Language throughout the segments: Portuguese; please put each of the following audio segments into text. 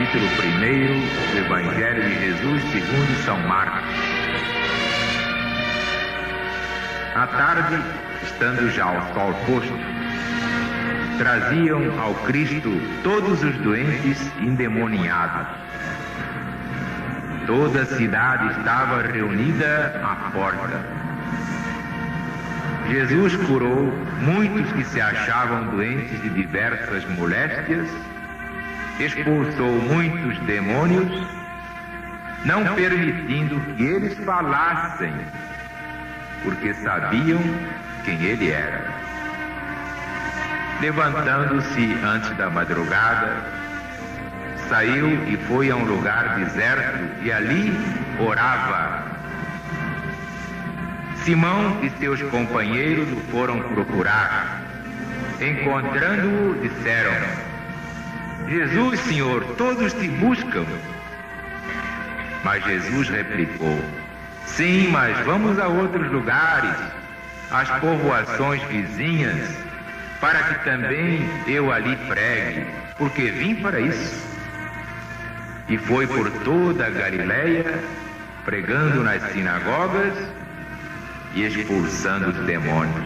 capítulo 1 do Evangelho de Jesus segundo São Marcos. À tarde, estando já o sol posto, traziam ao Cristo todos os doentes endemoniados. Toda a cidade estava reunida à porta. Jesus curou muitos que se achavam doentes de diversas moléstias, expulsou muitos demônios, não permitindo que eles falassem, porque sabiam quem ele era. Levantando-se antes da madrugada, saiu e foi a um lugar deserto e ali orava. Simão e seus companheiros o foram procurar. Encontrando-o, disseram: Jesus, Senhor, todos te buscam. Mas Jesus replicou: sim, mas vamos a outros lugares, às povoações vizinhas, para que também eu ali pregue, porque vim para isso. E foi por toda a Galileia, pregando nas sinagogas e expulsando os demônios.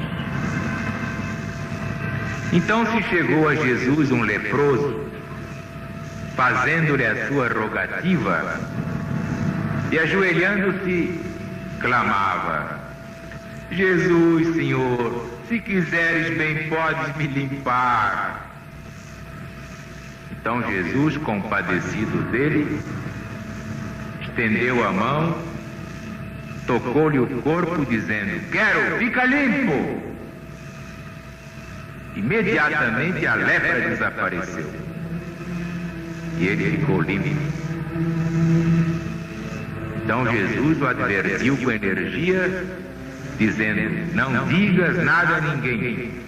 Então se chegou a Jesus um leproso, fazendo-lhe a sua rogativa, e ajoelhando-se, clamava: Jesus, Senhor, se quiseres bem podes me limpar. Então Jesus, compadecido dele, estendeu a mão, tocou-lhe o corpo, dizendo: quero, fica limpo. Imediatamente a lepra desapareceu e ele ficou limpo. Então Jesus o advertiu com energia, dizendo: não digas nada a ninguém.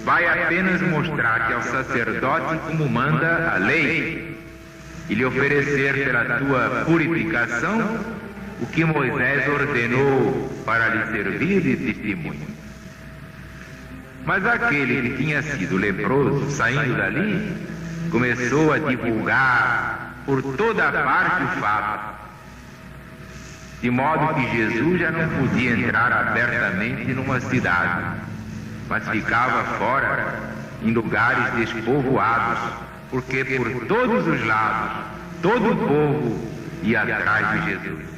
Vai apenas mostrar-te ao sacerdote como manda a lei e lhe oferecer pela tua purificação o que Moisés ordenou para lhe servir de testemunho. Mas aquele que tinha sido leproso, saindo dali, começou a divulgar por toda a parte o fato, de modo que Jesus já não podia entrar abertamente numa cidade, mas ficava fora, em lugares despovoados, porque por todos os lados, todo o povo ia atrás de Jesus.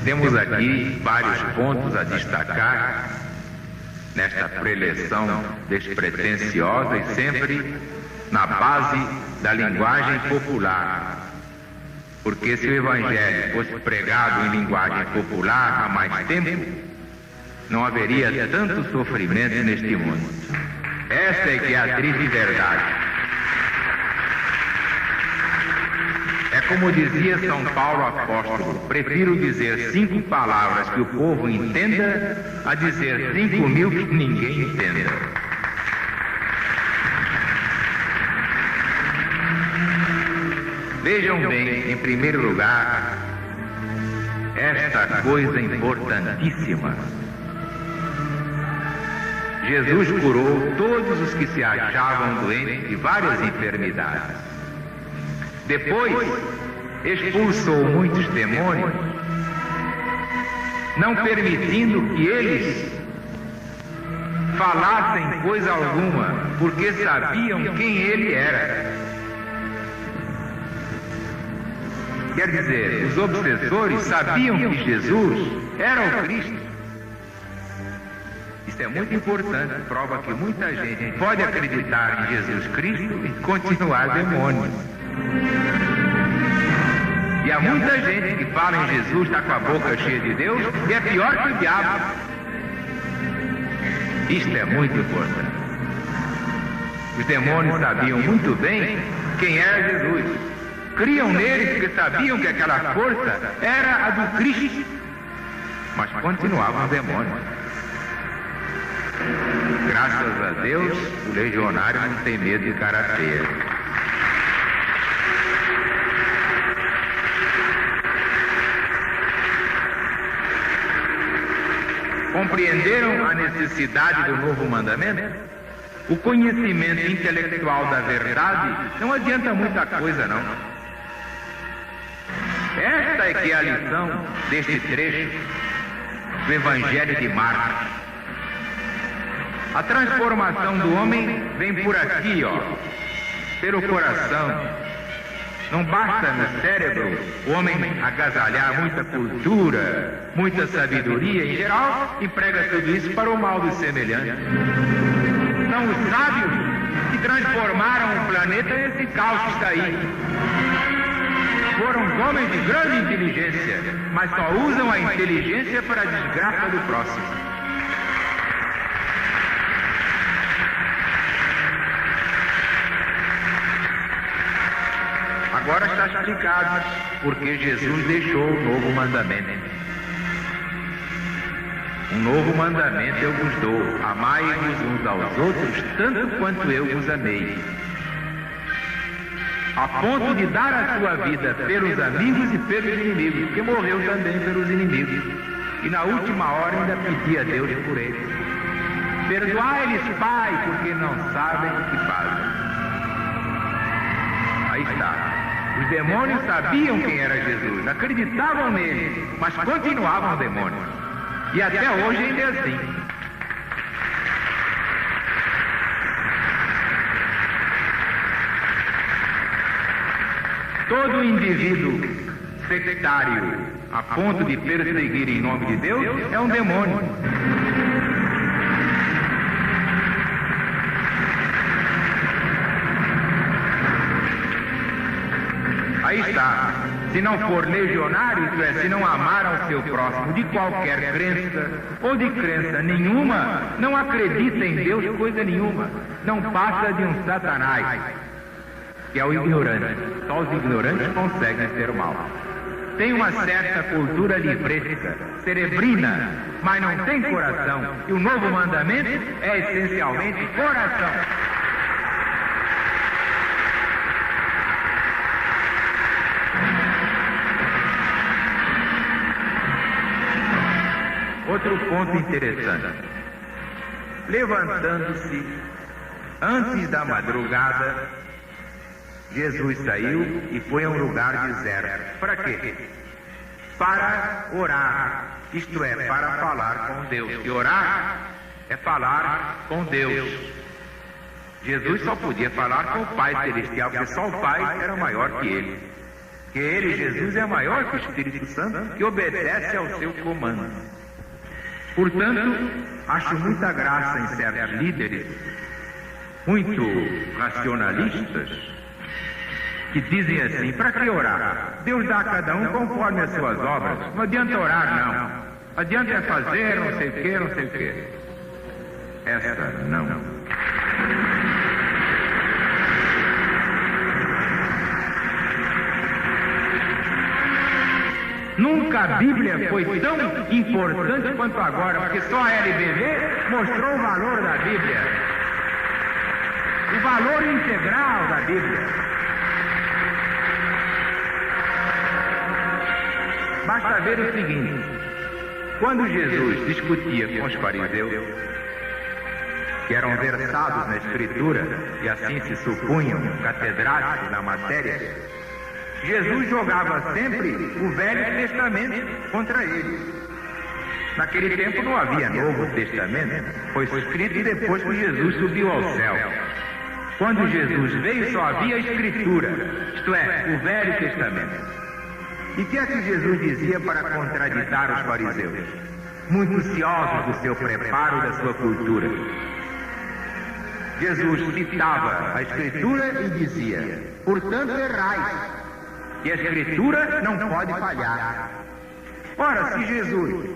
Temos aqui vários pontos a destacar nesta preleção despretensiosa e sempre na base da linguagem popular. Porque se o Evangelho fosse pregado em linguagem popular há mais tempo, não haveria tanto sofrimento neste mundo. Esta é que é a triste verdade. É como dizia São Paulo apóstolo: prefiro dizer 5 palavras que o povo entenda a dizer 5.000 que ninguém entenda. Vejam bem, em primeiro lugar, esta coisa importantíssima. Jesus curou todos os que se achavam doentes de várias enfermidades. Depois, expulsou muitos demônios, não permitindo que eles falassem coisa alguma, porque sabiam quem ele era. Quer dizer, os obsessores sabiam que Jesus era o Cristo. Isso é muito importante, prova que muita gente pode acreditar em Jesus Cristo e continuar demônio. E há muita gente que fala em Jesus, está com a boca cheia de Deus, e é pior que o diabo. Isto é muito importante. Os demônios sabiam muito bem quem era Jesus. Criam nele porque sabiam que aquela força era a do Cristo, mas continuavam demônios. Graças a Deus, o legionário não tem medo de cara feia. Compreenderam a necessidade do novo mandamento? O conhecimento intelectual da verdade não adianta muita coisa, não. Esta é que é a lição deste trecho do Evangelho de Marcos. A transformação do homem vem por aqui, pelo coração. Não basta no cérebro o homem agasalhar muita cultura, muita sabedoria. Em geral, emprega tudo isso para o mal do semelhante. São os sábios que transformaram o planeta nesse caos que está aí. Foram homens de grande inteligência, mas só usam a inteligência para a desgraça do próximo. Agora está explicado porque Jesus deixou o novo mandamento. Um novo mandamento eu vos dou: amai-vos uns aos outros tanto quanto eu vos amei. A ponto de dar a sua vida pelos amigos e pelos inimigos, porque morreu também pelos inimigos. E na última hora ainda pedia a Deus por eles. Perdoai-lhes, Pai, porque não sabem o que fazem. Aí está. Os demônios sabiam quem era Jesus, acreditavam nele, mas continuavam demônios. E até hoje ainda é assim. Todo indivíduo sectário a ponto de perseguir em nome de Deus é um demônio. Aí está. Se não for legionário, isto é, se não amar ao seu próximo de qualquer crença ou de crença nenhuma, não acredita em Deus coisa nenhuma, não passa de um satanás, que é o ignorante. Só os ignorantes conseguem ser o mal. Tem uma certa cultura livresca, cerebrina, mas não tem coração. E o novo mandamento é essencialmente coração. Outro ponto interessante. Levantando-se antes da madrugada, Jesus saiu e foi a um lugar deserto. Para quê? Para orar. Isto é, para falar com Deus. E orar é falar com Deus. Jesus só podia falar com o Pai Celestial, porque só o Pai era maior que ele. Que ele, Jesus, é maior que o Espírito Santo, que obedece ao seu comando. Portanto, acho muita graça em certos líderes, muito racionalistas, que dizem assim: para que orar? Deus dá a cada um conforme as suas obras. Não adianta orar, não. Adianta fazer não sei o que, não sei o que. Essa não. Nunca a Bíblia foi tão importante quanto agora, porque só a LBV mostrou o valor da Bíblia, o valor integral da Bíblia. Basta ver o seguinte: quando Jesus discutia com os fariseus, que eram versados na Escritura e assim se supunham catedráticos na matéria, Jesus jogava sempre o Velho Testamento contra eles. Naquele tempo não havia Novo Testamento, foi escrito depois que Jesus subiu ao céu. Quando Jesus veio só havia a Escritura, isto é, o Velho Testamento. E o que é que Jesus dizia para contraditar os fariseus? Muito ciosos do seu preparo, da sua cultura. Jesus citava a Escritura e dizia: portanto errais. E a Escritura não pode falhar. Ora, se Jesus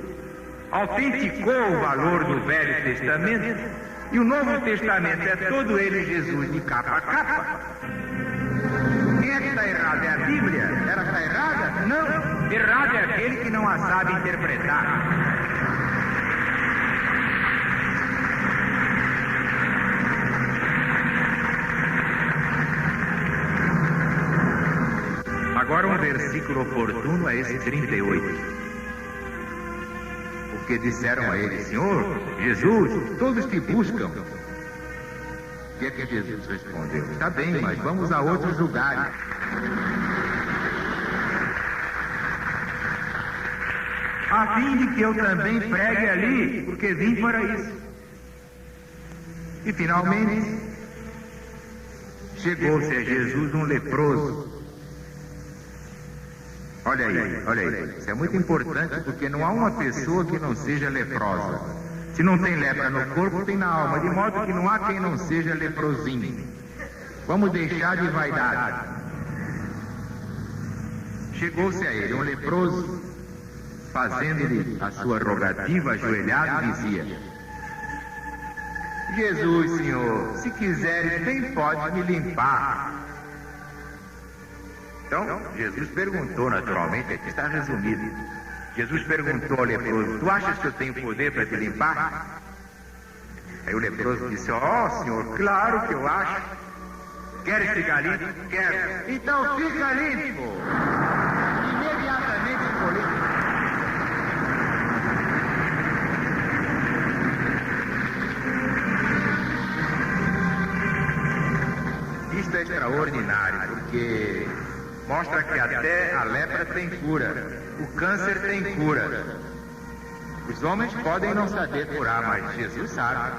autenticou o valor do Velho Testamento, e o Novo Testamento é todo ele Jesus de capa a capa, quem é que está errado? É a Bíblia? Ela está errada? Não. Errado é aquele que não a sabe interpretar. Agora um versículo oportuno é esse 38. O porque disseram a ele: Senhor, Jesus, todos te buscam. O que é que Jesus respondeu? Está bem, mas vamos a outros lugares. A fim de que eu também pregue ali, porque vim para isso. E finalmente, chegou-se a Jesus um leproso. Olha aí, isso é muito importante, porque não há uma pessoa que não seja leprosa. Se não tem lepra no corpo, tem na alma, de modo que não há quem não seja leprosinho. Vamos deixar de vaidade. Chegou-se a ele um leproso, fazendo-lhe a sua rogativa, ajoelhado, dizia: Jesus, Senhor, se quiseres, bem pode me limpar. Então, Jesus perguntou, naturalmente, aqui está resumido. Jesus perguntou ao leproso: tu achas que eu tenho poder para te limpar? Aí o leproso disse: Senhor, claro que eu acho. Queres ficar limpo? Quero. Então fica limpo. Imediatamente ficou limpo. Isto é extraordinário, porque mostra que até a lepra tem cura, o câncer tem cura. Os homens podem não saber curar, mas Jesus sabe.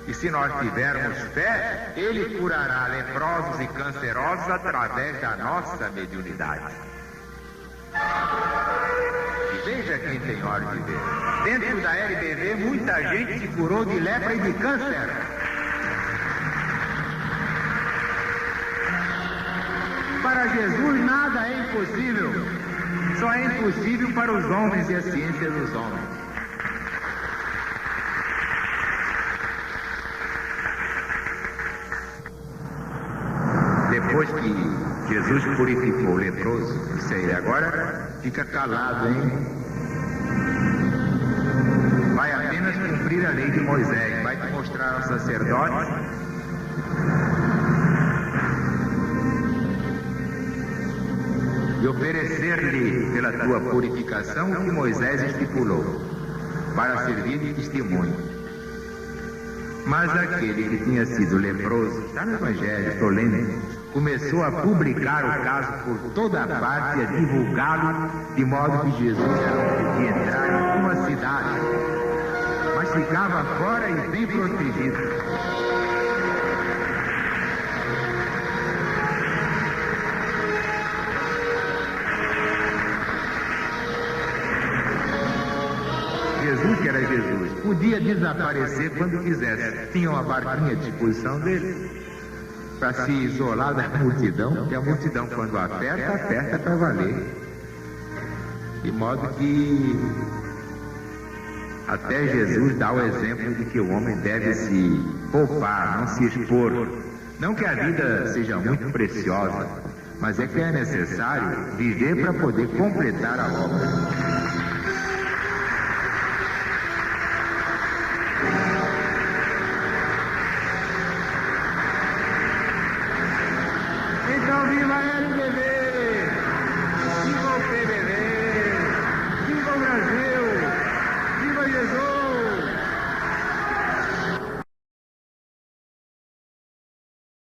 E se nós tivermos fé, Ele curará leprosos e cancerosos através da nossa mediunidade. E veja quem tem hora de ver. Dentro da LBV, muita gente se curou de lepra e de câncer. Para Jesus nada é impossível. Só é impossível para os homens e a ciência dos homens. Depois que Jesus purificou o leproso, disse a ele: agora fica calado, hein? Vai apenas cumprir a lei de Moisés, vai te mostrar ao sacerdote e oferecer-lhe pela tua purificação o que Moisés estipulou, para servir de testemunho. Mas aquele que tinha sido leproso, está no Evangelho, estou lendo, começou a publicar o caso por toda a parte, a divulgá-lo, de modo que Jesus não podia entrar em nenhuma cidade, mas ficava fora e bem protegido. Jesus, que era Jesus, podia desaparecer quando quisesse. Tinha uma barquinha à disposição dele para se isolar da multidão, porque a multidão, quando aperta, aperta para valer. De modo que até Jesus dá o exemplo de que o homem deve se poupar, não se expor. Não que a vida seja muito preciosa, mas é que é necessário viver para poder completar a obra.